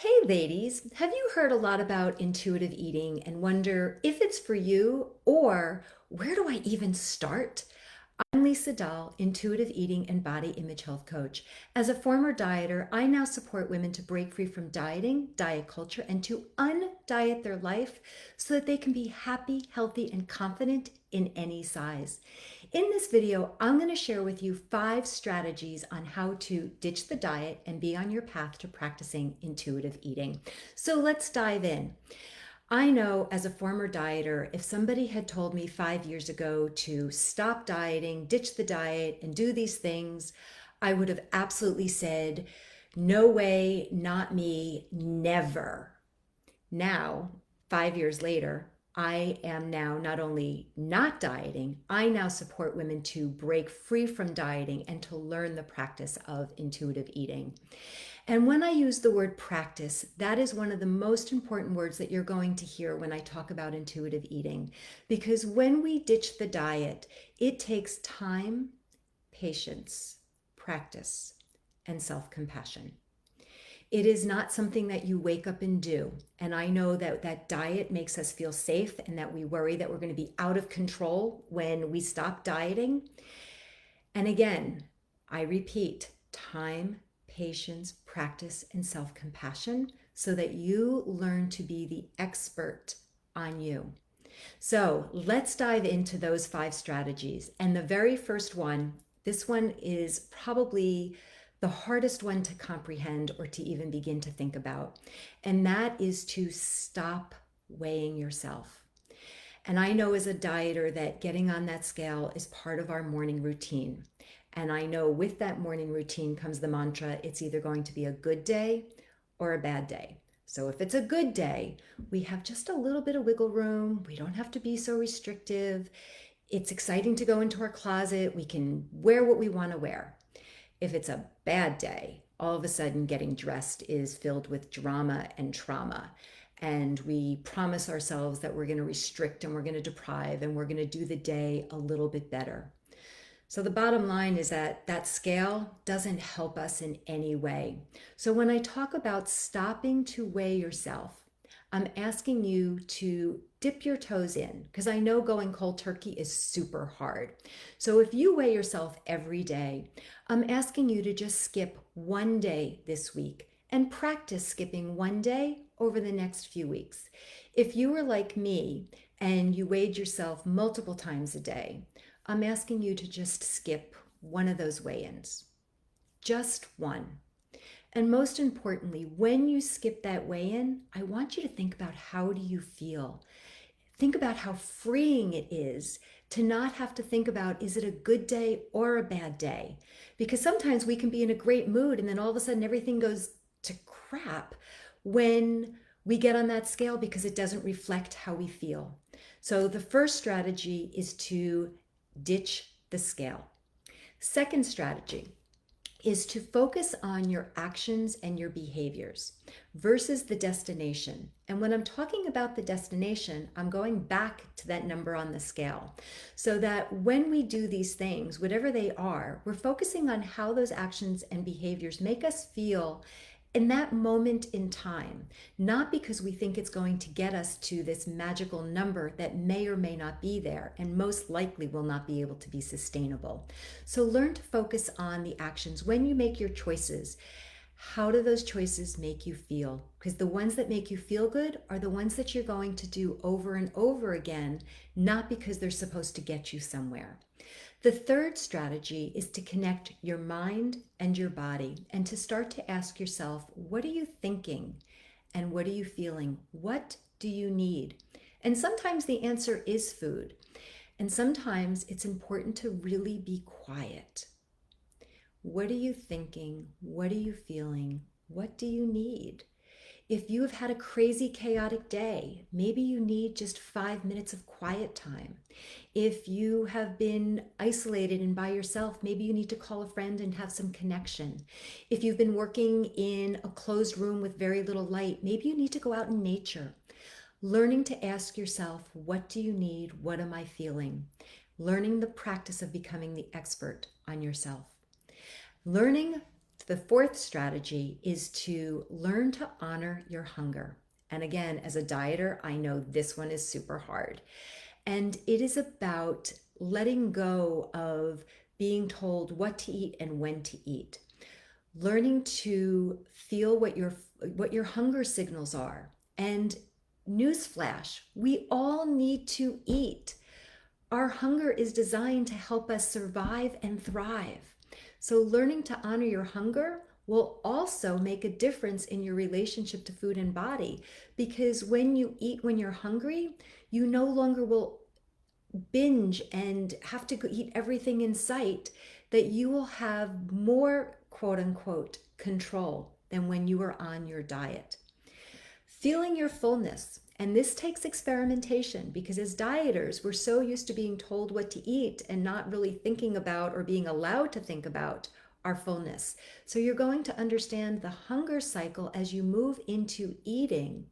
Hey ladies, have you heard a lot about intuitive eating and wonder if it's for you or where do I even start? I'm Lisa Dahl, intuitive eating and body image health coach. As a former dieter, I now support women to break free from dieting, diet culture, and to undiet their life so that they can be happy, healthy, and confident in any size. In this video, I'm going to share with you 5 strategies on how to ditch the diet and be on your path to practicing intuitive eating. So let's dive in. I know as a former dieter, if somebody had told me 5 years ago to stop dieting, ditch the diet, and do these things, I would have absolutely said, no way, not me, never. Now, 5 years later, I am now not only not dieting, I now support women to break free from dieting and to learn the practice of intuitive eating. And when I use the word practice, that is one of the most important words that you're going to hear when I talk about intuitive eating. Because when we ditch the diet, it takes time, patience, practice, and self compassion. It is not something that you wake up and do. And I know that that diet makes us feel safe and that we worry that we're going to be out of control when we stop dieting. And again, I repeat, time, patience, practice, and self compassion so that you learn to be the expert on you. So let's dive into those 5 strategies. And the very first one, this one is probably the hardest one to comprehend or to even begin to think about. And that is to stop weighing yourself. And I know as a dieter that getting on that scale is part of our morning routine. And I know with that morning routine comes the mantra, it's either going to be a good day or a bad day. So if it's a good day, we have just a little bit of wiggle room. We don't have to be so restrictive. It's exciting to go into our closet. We can wear what we want to wear. If it's a bad day, all of a sudden getting dressed is filled with drama and trauma. And we promise ourselves that we're going to restrict and we're going to deprive and we're going to do the day a little bit better. So the bottom line is that that scale doesn't help us in any way. So when I talk about stopping to weigh yourself, I'm asking you to dip your toes in because I know going cold turkey is super hard. So if you weigh yourself every day, I'm asking you to just skip one day this week and practice skipping one day over the next few weeks. If you were like me and you weighed yourself multiple times a day, I'm asking you to just skip one of those weigh-ins, just one. And most importantly, when you skip that weigh-in, I want you to think about how do you feel? Think about how freeing it is to not have to think about, is it a good day or a bad day? Because sometimes we can be in a great mood and then all of a sudden everything goes to crap when we get on that scale because it doesn't reflect how we feel. So the first strategy is to ditch the scale. Second strategy is to focus on your actions and your behaviors versus the destination. And when I'm talking about the destination, I'm going back to that number on the scale so that when we do these things, whatever they are, we're focusing on how those actions and behaviors make us feel in that moment in time, not because we think it's going to get us to this magical number that may or may not be there and most likely will not be able to be sustainable. So learn to focus on the actions. When you make your choices, how do those choices make you feel? Because the ones that make you feel good are the ones that you're going to do over and over again, not because they're supposed to get you somewhere. The third strategy is to connect your mind and your body and to start to ask yourself, what are you thinking and what are you feeling? What do you need? And sometimes the answer is food. And sometimes it's important to really be quiet. What are you thinking? What are you feeling? What do you need? If you have had a crazy, chaotic day, maybe you need just 5 minutes of quiet time. If you have been isolated and by yourself, maybe you need to call a friend and have some connection. If you've been working in a closed room with very little light, maybe you need to go out in nature. Learning to ask yourself, what do you need? What am I feeling? Learning the practice of becoming the expert on yourself. Learning The fourth strategy is to learn to honor your hunger. And again, as a dieter, I know this one is super hard. And it is about letting go of being told what to eat and when to eat. Learning to feel what your hunger signals are. And newsflash, we all need to eat. Our hunger is designed to help us survive and thrive. So learning to honor your hunger will also make a difference in your relationship to food and body, because when you eat when you're hungry, you no longer will binge and have to eat everything in sight, that you will have more quote unquote control than when you are on your diet. Feeling your fullness. And this takes experimentation, because as dieters, we're so used to being told what to eat and not really thinking about or being allowed to think about our fullness. So you're going to understand the hunger cycle as you move into eating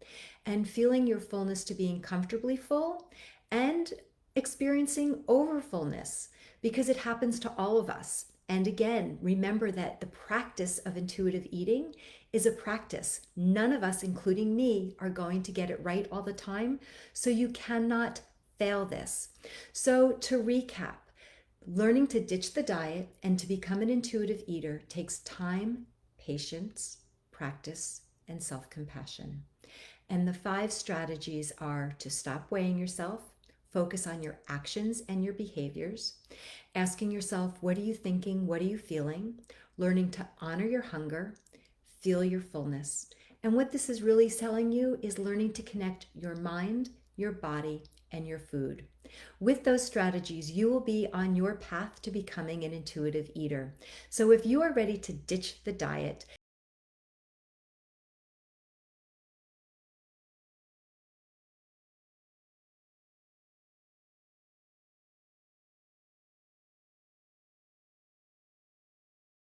and feeling your fullness to being comfortably full and experiencing overfullness, because it happens to all of us. And again, remember that the practice of intuitive eating is a practice. None of us, including me, are going to get it right all the time. So you cannot fail this. So to recap, learning to ditch the diet and to become an intuitive eater takes time, patience, practice, and self-compassion. And the 5 strategies are to stop weighing yourself, focus on your actions and your behaviors, asking yourself, what are you thinking? What are you feeling? Learning to honor your hunger, feel your fullness. And what this is really telling you is learning to connect your mind, your body, and your food. With those strategies, you will be on your path to becoming an intuitive eater. So if you are ready to ditch the diet,